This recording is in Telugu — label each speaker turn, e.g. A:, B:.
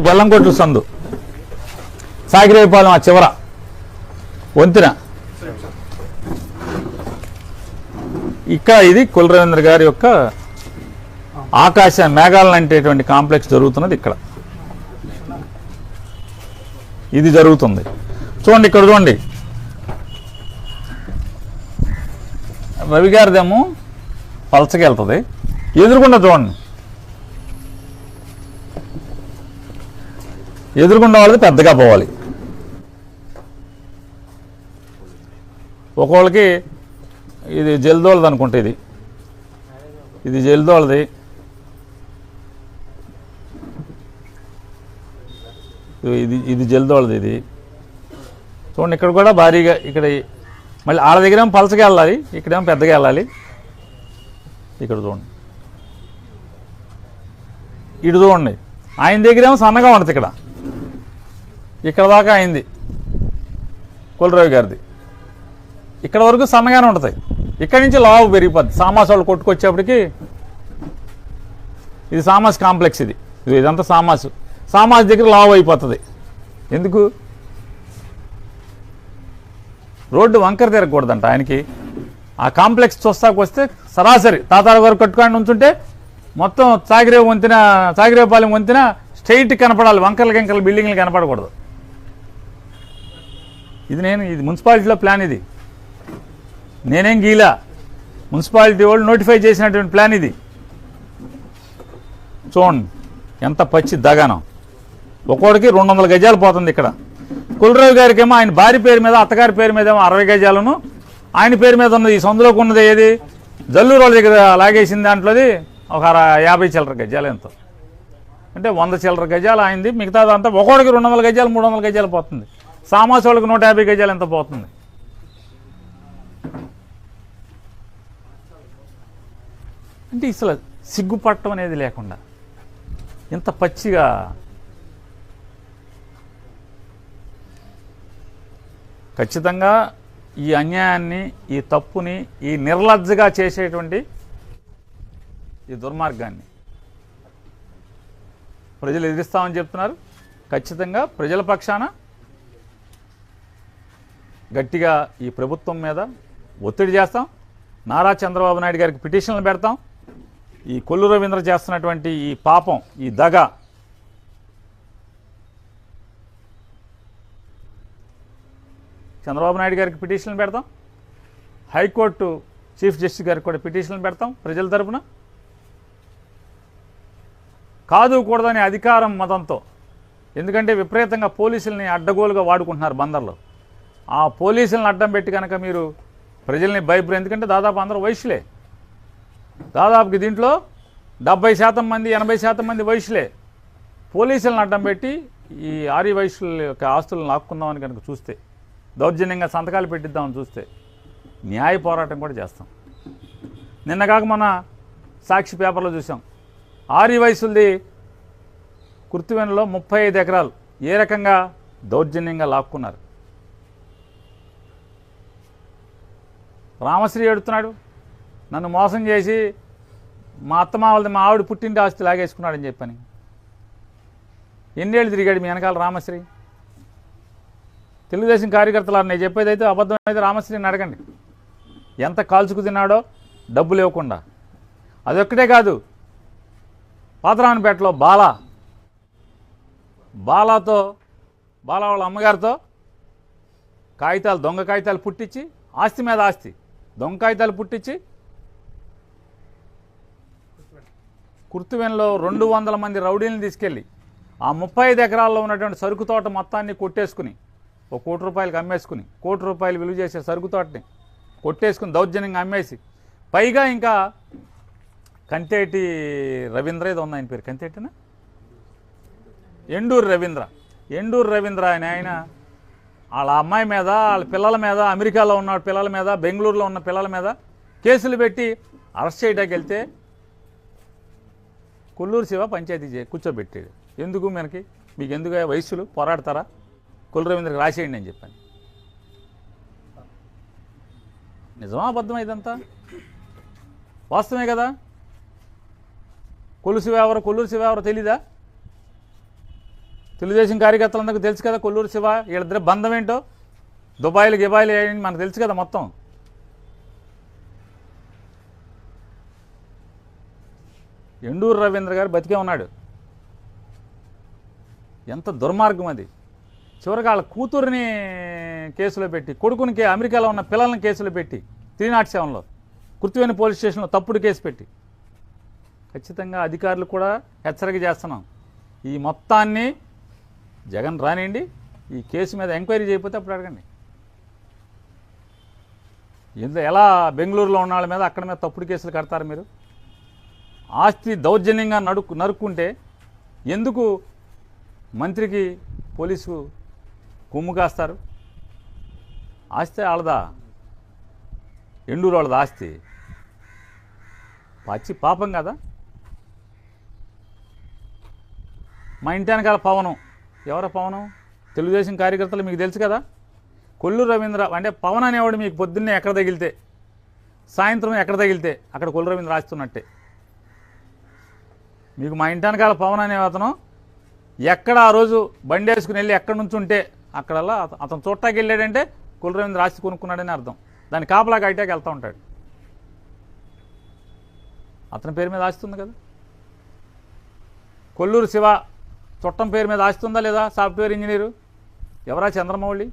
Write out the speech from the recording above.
A: బెల్లంకొట్టు సందు సాగిరేపాలెం ఆ చివర వంతెన ఇక్కడ ఇది కుల రవీంద్ర గారి యొక్క ఆకాశ మేఘాలను అంటేటువంటి కాంప్లెక్స్ జరుగుతున్నది. ఇక్కడ ఇది జరుగుతుంది. చూడండి ఇక్కడ చూడండి, రవి గారిదేమో పలచకి వెళ్తుంది, ఎదురుకుండా చూడండి, ఎదురుకుండా వాళ్ళది పెద్దగా పోవాలి. ఒకళ్ళకి ఇది జల్దోళది అనుకుంటే, ఇది జల్దోళది, ఇది జల్దోళది. ఇది చూడండి ఇక్కడ కూడా భారీగా, ఇక్కడ మళ్ళీ వాళ్ళ దగ్గరేమో పలచగా వెళ్ళాలి, ఇక్కడేమో పెద్దగా వెళ్ళాలి. ఇక్కడ చూడండి, ఇటు చూడండి, ఆయన దగ్గరేమో సన్నగా ఉంటుంది, ఇక్కడ దాకా అయింది కులరవి గారిది, ఇక్కడ వరకు సన్నగానే ఉంటుంది, ఇక్కడి నుంచి లావు పెరిగిపోద్ది. సామాస్ వాళ్ళు కొట్టుకొచ్చేప్పటికి ఇది సామాస్ కాంప్లెక్స్, ఇదంతా సామాస్ దగ్గర లావు అయిపోతుంది. ఎందుకు? రోడ్డు వంకర తిరగకూడదంట ఆయనకి. ఆ కాంప్లెక్స్ చూస్తాకొస్తే సరాసరి తాతాల వరకు కట్టుకొని ఉంచుంటే మొత్తం సాగిరేపాలెం వంతెన స్ట్రైట్ కనపడాలి, వంకరలు బిల్డింగ్లు కనపడకూడదు. ఇది మున్సిపాలిటీలో ప్లాన్, ఇది నేనేం గీలా, మున్సిపాలిటీ వాళ్ళు నోటిఫై చేసినటువంటి ప్లాన్ ఇది. చూడండి ఎంత పచ్చి దగానం. ఒక్కోడికి 200 గజాలు పోతుంది. ఇక్కడ కులరావు గారికి ఏమో ఆయన భార్య పేరు మీద, అత్తగారి పేరు మీద ఏమో 60 గజాలను, ఆయన పేరు మీద ఉన్నది ఈ సందులోకి ఉన్నది ఏది జల్లూరు వాళ్ళ దగ్గర లాగేసిన దాంట్లోది ఒక 50 చిల్లర గజాలు ఎంతో, అంటే 100 చిల్లర గజాలు అయింది. మిగతాదంతా ఒక్కోడికి 200 గజాలు 300 గజాలు పోతుంది. సామాస్ వాళ్ళకి 150 గజాలు ఎంత పోతుంది. అంటే అసలు సిగ్గుపట్టం అనేది లేకుండా ఇంత పచ్చిగా ఖచ్చితంగా ఈ అన్యాయాన్ని, ఈ తప్పుని, ఈ నిర్లజ్జగా చేసేటువంటి ఈ దుర్మార్గాన్ని ప్రజలు ఎదిరిస్తామని చెప్తున్నారు. ఖచ్చితంగా ప్రజల పక్షాన గట్టిగా ఈ ప్రభుత్వం మీద ఒత్తిడి చేస్తాం. నారా చంద్రబాబు నాయుడు గారికి పిటిషన్లు పెడతాం. ఈ కొల్లు రవీంద్ర చేస్తున్నటువంటి ఈ పాపం, ఈ దగ చంద్రబాబు నాయుడు గారికి పిటిషన్లు పెడతాం. హైకోర్టు చీఫ్ జస్టిస్ గారికి కూడా పిటిషన్లు పెడతాం ప్రజల తరపున. కాదు కూడదని అధికారం మతంతో, ఎందుకంటే విపరీతంగా పోలీసుల్ని అడ్డగోలుగా వాడుకుంటున్నారు బందర్లో. ఆ పోలీసులను అడ్డం పెట్టి కనుక మీరు ప్రజల్ని భయపడే, ఎందుకంటే దాదాపు అందరూ వైశ్యులే, దాదాపుకి దీంట్లో 70% మంది 80% మంది వైశ్యులే. పోలీసులను అడ్డం పెట్టి ఈ ఆర్య వైశ్యుల యొక్క ఆస్తులను లాక్కుందామని కనుక చూస్తే, దౌర్జన్యంగా సంతకాలు పెట్టిద్దామని చూస్తే న్యాయ పోరాటం కూడా చేస్తాం. నిన్నగాక మన సాక్షి పేపర్లో చూసాం, ఆర్య వైశ్యులది కుర్తివెనలో 35 ఎకరాలు ఏ రకంగా దౌర్జన్యంగా లాక్కున్నారు. రామశ్రీ ఎడుతున్నాడు, నన్ను మోసం చేసి మా అత్తమావలది మా ఆవిడ పుట్టింటి ఆస్తి లాగేసుకున్నాడని చెప్పని. ఎన్నేళ్ళు తిరిగాడు మీ వెనకాల రామశ్రీ? తెలుగుదేశం కార్యకర్తలు నేను చెప్పేది అయితే అబద్ధం అయితే రామశ్రీని అడగండి. ఎంత కాల్చుకు తిన్నాడో డబ్బులు ఇవ్వకుండా. అదొక్కటే కాదు, పాతరామపేటలో బాలా వాళ్ళ అమ్మగారితో కాగితాలు, దొంగ కాగితాలు పుట్టించి, ఆస్తి మీద ఆస్తి దొంగ కాగితాలు పుట్టించి కుర్తువెన్లో 200 మంది రౌడీలను తీసుకెళ్ళి ఆ 35 ఎకరాల్లో ఉన్నటువంటి సరుకు తోట మొత్తాన్ని కొట్టేసుకుని ₹1 కోటి అమ్మేసుకుని, ₹1 కోటి విలువ చేసే సరుకు తోటని కొట్టేసుకుని దౌర్జన్యంగా అమ్మేసి, పైగా ఇంకా కంతేటి రవీంద్ర ఏదో ఉంది ఆయన పేరు, కంతేటినా ఎండూరు రవీంద్ర ఆయన వాళ్ళ అమ్మాయి మీద, వాళ్ళ పిల్లల మీద, అమెరికాలో ఉన్న పిల్లల మీద, బెంగళూరులో ఉన్న పిల్లల మీద కేసులు పెట్టి అరెస్ట్ చేయడానికి వెళ్తే కొల్లూరు శివ పంచాయతీ కూర్చోబెట్టాడు. ఎందుకు మనకి మీకు ఎందుకు వయస్సులు పోరాడతారా, కొల్లు రవీంద్రకి రాసేయండి అని చెప్పాను. నిజమా అబద్ధమా ఇదంతా? వాస్తవమే కదా. కొల్లు శివ ఎవరో, కొల్లూరు శివ ఎవరో తెలీదా? తెలుగుదేశం కార్యకర్తలందరికీ తెలుసు కదా కొల్లూరు శివ, వీళ్ళిద్దరే బంధం ఏంటో, దుబాయ్లు గిబాయిలు ఏంటి మనకు తెలుసు కదా మొత్తం. ఎండూరు రవీంద్ర గారు బతికే ఉన్నాడు. ఎంత దుర్మార్గం అది. చివరికి వాళ్ళ కూతుర్ని కేసులో పెట్టి, కొడుకునికి అమెరికాలో ఉన్న పిల్లల్ని కేసులో పెట్టి 307లో కుర్తివేణి పోలీస్ స్టేషన్లో తప్పుడు కేసు పెట్టి, ఖచ్చితంగా అధికారులు కూడా హెచ్చరిక చేస్తున్నాం. ఈ మొత్తాన్ని జగన్ రానియండి, ఈ కేసు మీద ఎంక్వైరీ చేయకపోతే అప్పుడు అడగండి. ఇందులో ఎలా బెంగళూరులో ఉన్న వాళ్ళ మీద అక్కడ మీద తప్పుడు కేసులు కడతారు మీరు? ఆస్తి దౌర్జన్యంగా నరుక్కుంటే ఎందుకు మంత్రికి పోలీసు కొమ్ము కాస్తారు? ఆస్తి వాళ్ళదా, ఎండూరు వాళ్ళది ఆస్తి, పాపం కదా. మా ఇంటి వెనకాల పవనం, ఎవరో పవనం? తెలుగుదేశం కార్యకర్తలు మీకు తెలుసు కదా. కొల్లు రవీంద్ర అంటే పవన్ అనేవాడు మీకు పొద్దున్నే ఎక్కడ తగిలితే, సాయంత్రం ఎక్కడ తగిలితే అక్కడ కొల్లు రవీంద్ర రాస్తున్నట్టే. మీకు మా ఇంటి వెనకాల పవన్ అనే అతను ఎక్కడ ఆ రోజు బండి వేసుకుని వెళ్ళి ఎక్కడి నుంచి ఉంటే అక్కడల్లా అతను చూట్టాకి వెళ్ళాడంటే కొల్లు రవీంద్ర ఆస్తి కొనుక్కున్నాడని అర్థం. దాని కాపలా కాయటాకి వెళ్తూ ఉంటాడు. అతని పేరు మీద ఆస్తుంది కదా. కొల్లూరు శివ చుట్టం పేరు మీద ఆస్తుందా లేదా? సాఫ్ట్వేర్ ఇంజనీరు ఎవరా? చంద్రమౌళి.